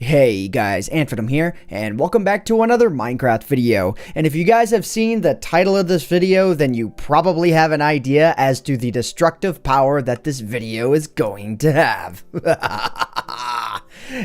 Hey guys, AntVenom here, and welcome back to another Minecraft video. And if you guys have seen the title of this video, then you probably have an idea as to the destructive power that this video is going to have.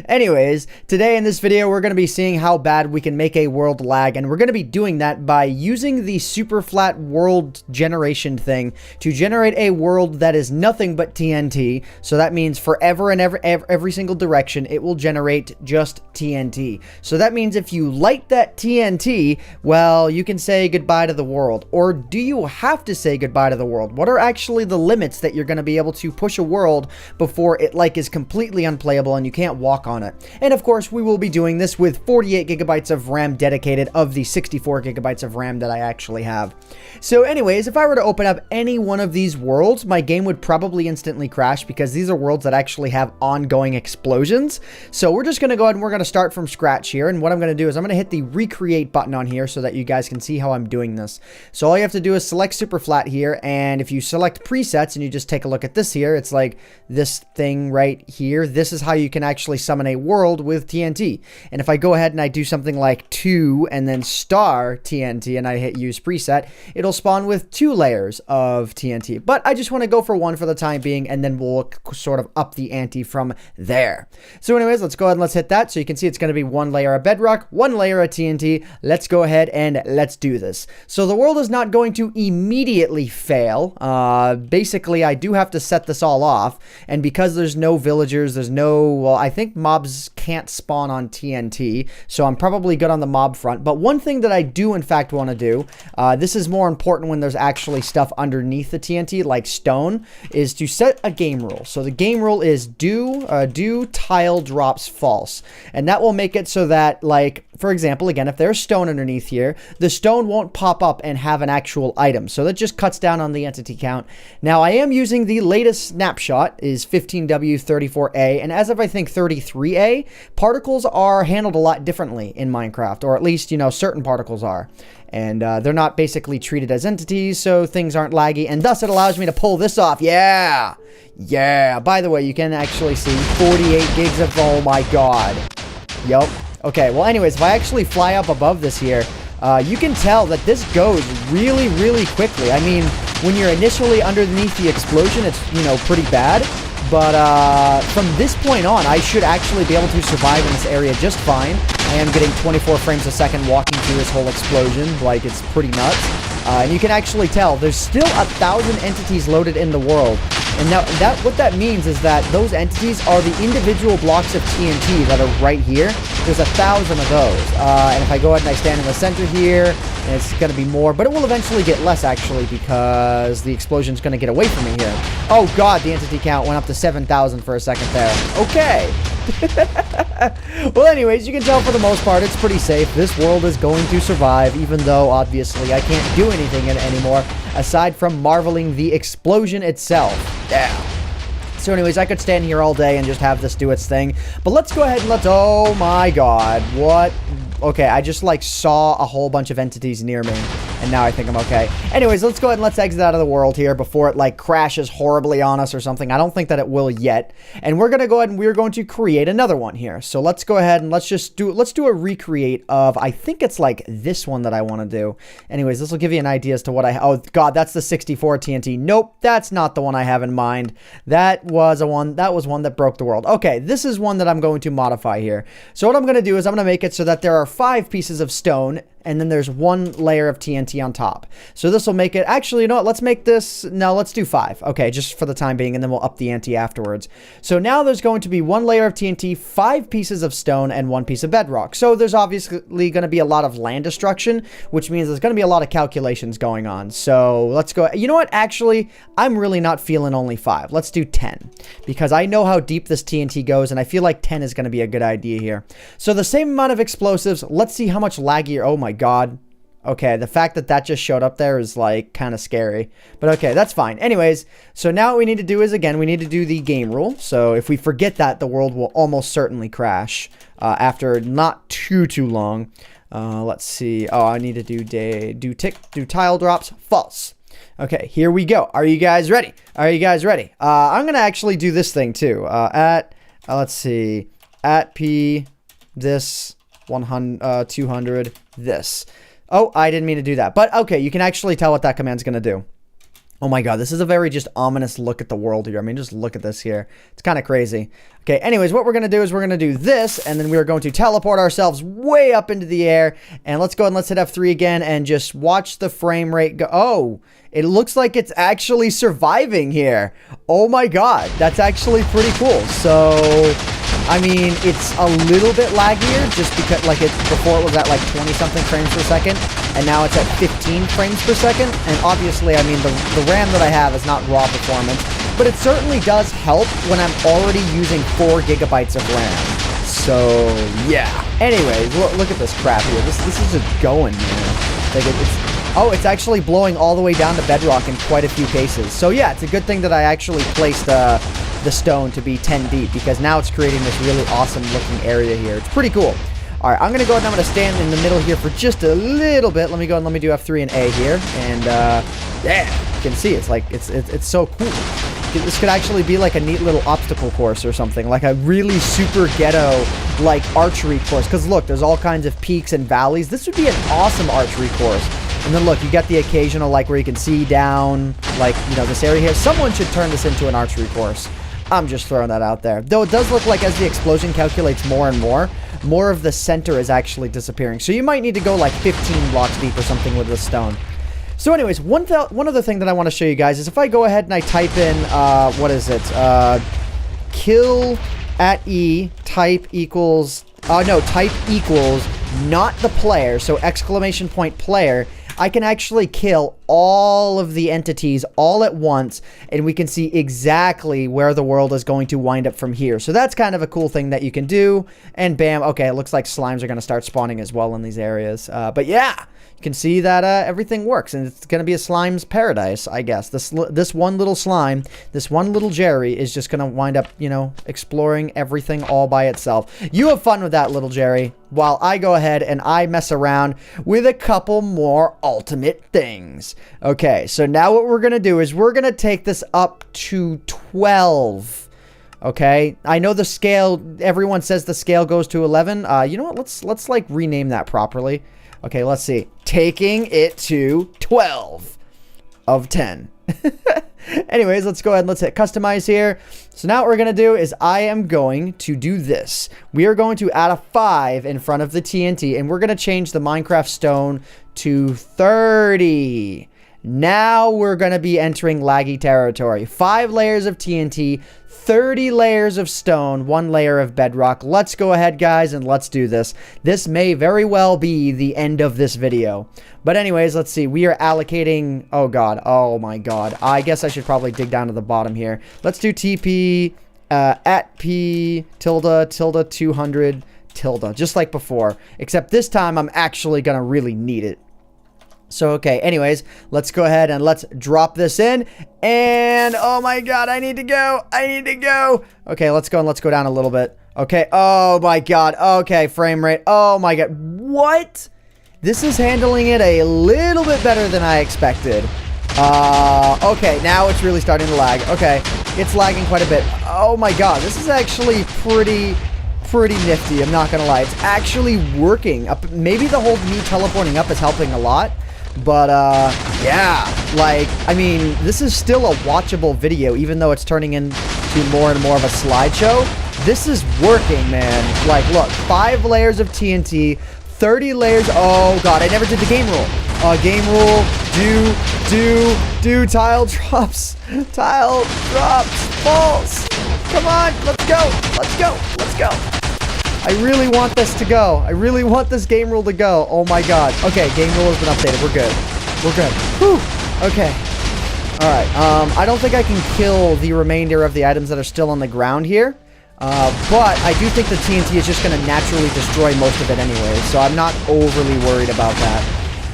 Anyways, today in this video, we're going to be seeing how bad we can make a world lag, and we're going to be doing that by using the super flat world generation thing to generate a world that is nothing but TNT. So that means forever and every single direction, it will generate just TNT. So that means if you light that TNT, well, you can say goodbye to the world. Or do you have to say goodbye to the world? What are actually the limits that you're going to be able to push a world before it is completely unplayable and you can't walk on it? And of course, we will be doing this with 48 gigabytes of RAM dedicated of the 64 gigabytes of RAM that I actually have. So anyways, if I were to open up any one of these worlds, my game would probably instantly crash because these are worlds that actually have ongoing explosions. So we're just going to go ahead and we're going to start from scratch here. And what I'm going to do is I'm going to hit the recreate button on here so that you guys can see how I'm doing this. So all you have to do is select super flat here. And if you select presets and you just take a look at this here, it's like this thing right here. This is how you can actually summon a world with TNT. And if I go ahead and I do something like 2 and then star TNT and I hit use preset, it'll spawn with 2 layers of TNT. But I just want to go for 1 for the time being, and then we'll sort of up the ante from there. So anyways, let's go ahead and let's hit that. So you can see it's going to be 1 layer of bedrock, 1 layer of TNT. Let's go ahead and let's do this. So the world is not going to immediately fail. Basically, I do have to set this all off. And because there's no villagers, there's no, well, I think mobs can't spawn on TNT. So I'm probably good on the mob front. But one thing that I do in fact want to do, this is more important when there's actually stuff underneath the TNT, like stone, is to set a game rule. So the game rule is do tile drops false. And that will make it so that, like, for example, again, if there's stone underneath here, the stone won't pop up and have an actual item. So that just cuts down on the entity count. Now, I am using the latest snapshot, is 15W34A, and as of, I think, 33A, particles are handled a lot differently in Minecraft, or at least, you know, certain particles are. And they're not basically treated as entities, so things aren't laggy, and thus it allows me to pull this off. Yeah! Yeah! By the way, you can actually see 48 gigs of, oh my god. Yup. Okay, well anyways, if I actually fly up above this here, you can tell that this goes really, really quickly. I mean, when you're initially underneath the explosion, it's, you know, pretty bad. But from this point on, I should actually be able to survive in this area just fine. I am getting 24 frames a second walking through this whole explosion. Like, it's pretty nuts. And you can actually tell there's still 1,000 entities loaded in the world. And now what that means is that those entities are the individual blocks of TNT that are right here. There's 1,000 of those. And if I go ahead and I stand in the center here, and it's going to be more, but it will eventually get less actually because the explosion's going to get away from me here. Oh god, the entity count went up to 7,000 for a second there. Okay. Well, anyways, you can tell for the most part it's pretty safe. This world is going to survive, even though obviously I can't do anything in it anymore aside from marveling the explosion itself. Yeah. So anyways, I could stand here all day and just have this do its thing. But let's go ahead and let's... Oh my god. What? Okay, I just like saw a whole bunch of entities near me. And now I think I'm okay. Anyways, let's go ahead and let's exit out of the world here before it like crashes horribly on us or something. I don't think that it will yet. And we're going to go ahead and we're going to create another one here. So let's go ahead and let's do a recreate of, I think it's like this one that I want to do. Anyways, this will give you an idea as to what oh god, that's the 64 TNT. Nope, that's not the one I have in mind. That was one that broke the world. Okay, this is one that I'm going to modify here. So what I'm going to do is I'm going to make it so that there are 5 pieces of stone and then there's 1 layer of TNT on top. So this will make it, actually, you know what, let's make this, no, let's do 5. Okay, just for the time being, and then we'll up the ante afterwards. So now there's going to be 1 layer of TNT, 5 pieces of stone, and 1 piece of bedrock. So there's obviously going to be a lot of land destruction, which means there's going to be a lot of calculations going on. So let's go, you know what, actually, I'm really not feeling only 5. Let's do 10, because I know how deep this TNT goes, and I feel like 10 is going to be a good idea here. So the same amount of explosives, let's see how much laggier, oh my god. Okay, the fact that that just showed up there is like kind of scary. But okay, that's fine. Anyways, so now what we need to do is, again, we need to do the game rule. So if we forget that, the world will almost certainly crash after not too long. Let's see. Oh, I need to do tile drops false. Okay, here we go. Are you guys ready? Are you guys ready? I'm going to actually do this thing too. Let's see, at P this, 100, 200, this. Oh, I didn't mean to do that. But, okay, you can actually tell what that command's going to do. Oh my god, this is a very just ominous look at the world here. I mean, just look at this here. It's kind of crazy. Okay, anyways, what we're going to do is we're going to do this, and then we're going to teleport ourselves way up into the air. And let's go and let's hit F3 again and just watch the frame rate go. Oh, it looks like it's actually surviving here. Oh my god, that's actually pretty cool. So, I mean, it's a little bit laggier just because, like, before it was at like 20-something frames per second, and now it's at 15 frames per second. And obviously, I mean, the RAM that I have is not raw performance, but it certainly does help when I'm already using 4 gigabytes of RAM. So, yeah. Anyways, look at this crap here. This is just going, man. Like, it's actually blowing all the way down to bedrock in quite a few cases. So, yeah, it's a good thing that I actually placed the stone to be 10 deep, because now it's creating this really awesome looking area here. It's pretty cool. All right, I'm going to go ahead and I'm going to stand in the middle here for just a little bit. Let me go and let me do F3 and A here. And, yeah, you can see it's like, it's so cool. This could actually be like a neat little obstacle course or something, like a really super ghetto, like, archery course. Because, look, there's all kinds of peaks and valleys. This would be an awesome archery course. And then, look, you got the occasional, like, where you can see down, like, you know, this area here. Someone should turn this into an archery course. I'm just throwing that out there. Though it does look like as the explosion calculates more and more of the center is actually disappearing. So you might need to go like 15 blocks deep or something with this stone. So anyways, one other thing that I want to show you guys is if I go ahead and I type in, what is it? Kill at E, type equals, type equals not the player, so exclamation point player. I can actually kill all of the entities all at once, and we can see exactly where the world is going to wind up from here. So that's kind of a cool thing that you can do. And bam, okay, it looks like slimes are going to start spawning as well in these areas. But yeah, you can see that everything works, and it's going to be a slime's paradise, I guess. This one little slime, this one little Jerry is just going to wind up, you know, exploring everything all by itself. You have fun with that, little Jerry, while I go ahead and I mess around with a couple more ultimate things. Okay, so now what we're going to do is we're going to take this up to 12. Okay, I know the scale, everyone says the scale goes to 11. You know what, let's like rename that properly. Okay, let's see. Taking it to 12 of 10. Anyways, let's go ahead and let's hit customize here. So now what we're going to do is I am going to do this. We are going to add a 5 in front of the TNT, and we're going to change the Minecraft stone to 30. Now we're going to be entering laggy territory. 5 layers of TNT, 30 layers of stone, 1 layer of bedrock. Let's go ahead, guys, and let's do this. This may very well be the end of this video. But anyways, let's see. We are allocating... Oh, God. Oh, my God. I guess I should probably dig down to the bottom here. Let's do TP at P tilde 200 tilde, just like before. Except this time, I'm actually going to really need it. So, okay, anyways, let's go ahead and let's drop this in. And, oh my God, I need to go. I need to go. Okay, let's go and let's go down a little bit. Okay, oh my God. Okay, frame rate. Oh my God. What? This is handling it a little bit better than I expected. Okay, now it's really starting to lag. Okay, it's lagging quite a bit. Oh my God, this is actually pretty nifty, I'm not gonna lie. It's actually working. Maybe the whole me teleporting up is helping a lot. But, yeah, like, I mean, this is still a watchable video, even though it's turning into more and more of a slideshow. This is working, man. Like, look, 5 layers of TNT, 30 layers. Oh, God, I never did the game rule. Game rule, do, tile drops, false. Come on, let's go. I really want this to go. I really want this game rule to go. Oh my God. Okay, game rule has been updated. We're good. Whew. Okay. Alright, I don't think I can kill the remainder of the items that are still on the ground here. But I do think the TNT is just going to naturally destroy most of it anyway. So I'm not overly worried about that.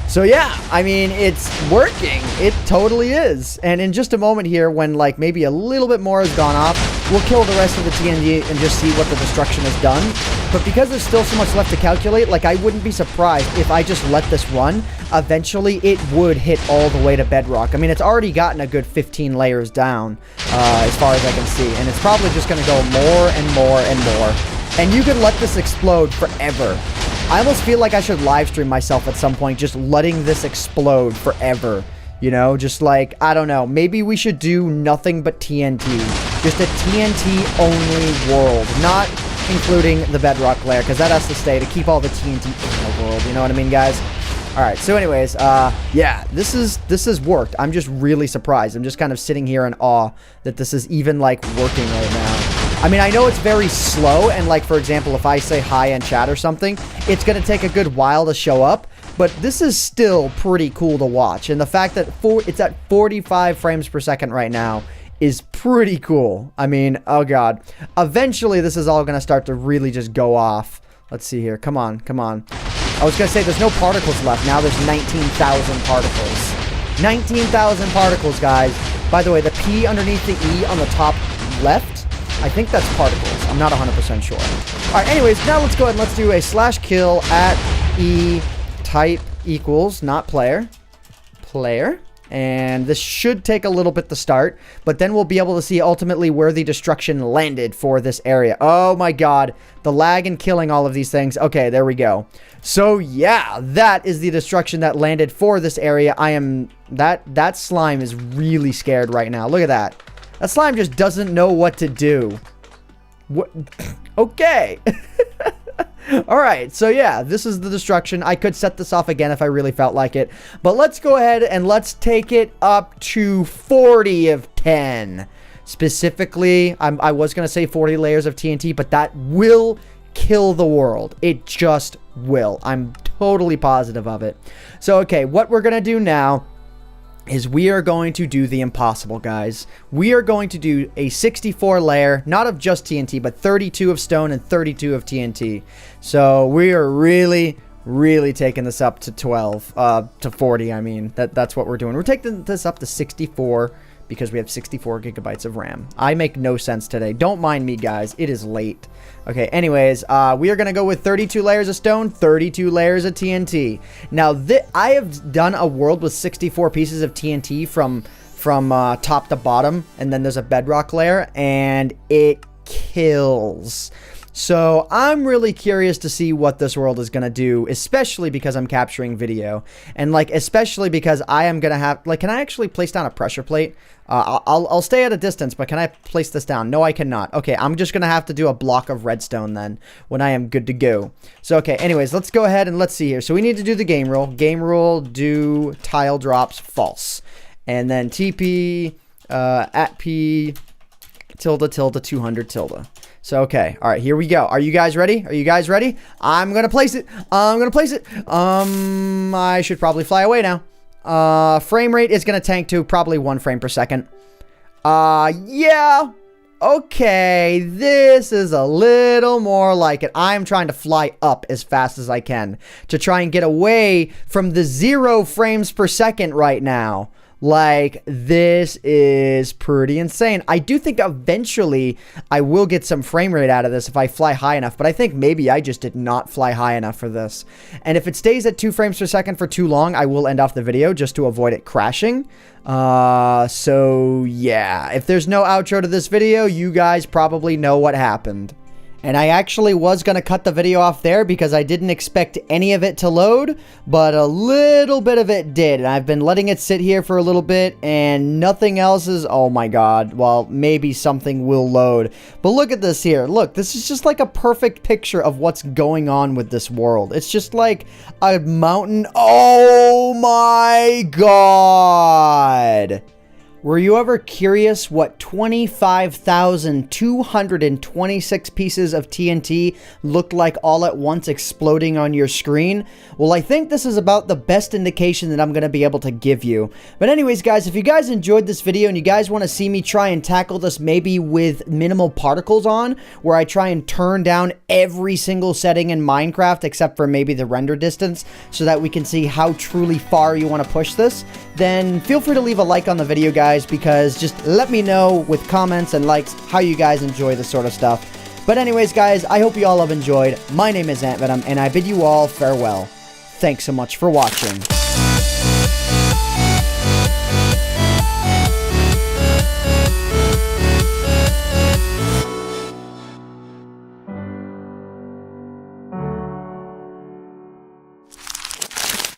So yeah, I mean, it's working. It totally is. And in just a moment here, when like maybe a little bit more has gone off, we'll kill the rest of the TNT and just see what the destruction has done. But because there's still so much left to calculate, like I wouldn't be surprised if I just let this run. Eventually, it would hit all the way to bedrock. I mean, it's already gotten a good 15 layers down as far as I can see. And it's probably just going to go more and more and more. And you can let this explode forever. I almost feel like I should live stream myself at some point, just letting this explode forever. You know, just like, I don't know, maybe we should do nothing but TNT. Just a TNT only world, not including the bedrock layer, because that has to stay to keep all the TNT in the world, you know what I mean, guys? Alright, so anyways, yeah, this has worked. I'm just really surprised. I'm just kind of sitting here in awe that this is even, like, working right now. I mean, I know it's very slow, and, like, for example, if I say hi in chat or something, it's gonna take a good while to show up, but this is still pretty cool to watch. And the fact that it's at 45 frames per second right now is pretty cool. I mean, oh god. Eventually, this is all going to start to really just go off. Let's see here. Come on, come on. I was going to say there's no particles left. Now there's 19,000 particles. 19,000 particles, guys. By the way, the P underneath the E on the top left, I think that's particles. I'm not 100% sure. All right, anyways, now let's go ahead and let's do a /kill at E type equals, not player, and this should take a little bit to start, but then we'll be able to see ultimately where the destruction landed for this area. Oh my god, the lag and killing all of these things. Okay, there we go. So yeah, that is the destruction that landed for this area. That slime is really scared right now. Look at that. That slime just doesn't know what to do. What? Okay. Alright, so yeah, this is the destruction. I could set this off again if I really felt like it. But let's go ahead and let's take it up to 40 of 10. Specifically, I was going to say 40 layers of TNT, but that will kill the world. It just will. I'm totally positive of it. So, okay, what we're going to do now is we are going to do the impossible, guys. We are going to do a 64 layer, not of just TNT, but 32 of stone and 32 of TNT. So we are really taking this up to 40. I mean, that's what we're doing. We're taking this up to 64 because we have 64 gigabytes of RAM. I make no sense today. Don't mind me, guys. It is late. Okay, anyways, we are going to go with 32 layers of stone, 32 layers of TNT. Now, I have done a world with 64 pieces of TNT from top to bottom, and then there's a bedrock layer, and it kills. So I'm really curious to see what this world is going to do, especially because I'm capturing video. And, like, especially because I am going to have... Like, can I actually place down a pressure plate? I'll stay at a distance, but can I place this down? No, I cannot. Okay, I'm just going to have to do a block of redstone then when I am good to go. So, okay, anyways, let's go ahead and let's see here. So we need to do the game rule. Game rule, do tile drops false. And then TP at P tilde 200 tilde. So, okay. All right, here we go. Are you guys ready? Are you guys ready? I'm going to place it. I'm going to place it. I should probably fly away now. Frame rate is going to tank to probably 1 frame per second. Yeah. Okay, this is a little more like it. I'm trying to fly up as fast as I can to try and get away from the 0 frames per second right now. Like, this is pretty insane. I do think eventually I will get some frame rate out of this if I fly high enough, but I think maybe I just did not fly high enough for this. And if it stays at 2 frames per second for too long, I will end off the video just to avoid it crashing. So yeah, if there's no outro to this video, you guys probably know what happened. And I actually was going to cut the video off there because I didn't expect any of it to load, but a little bit of it did. And I've been letting it sit here for a little bit and nothing else is, oh my god, well, maybe something will load. But look at this here. Look, this is just like a perfect picture of what's going on with this world. It's just like a mountain. Oh my god. Were you ever curious what 25,226 pieces of TNT looked like all at once exploding on your screen? Well, I think this is about the best indication that I'm going to be able to give you. But anyways, guys, if you guys enjoyed this video and you guys want to see me try and tackle this maybe with minimal particles on, where I try and turn down every single setting in Minecraft except for maybe the render distance so that we can see how truly far you want to push this, then feel free to leave a like on the video, guys, because just let me know with comments and likes how you guys enjoy this sort of stuff. But anyways, guys, I hope you all have enjoyed. My name is AntVenom, and I bid you all farewell. Thanks so much for watching.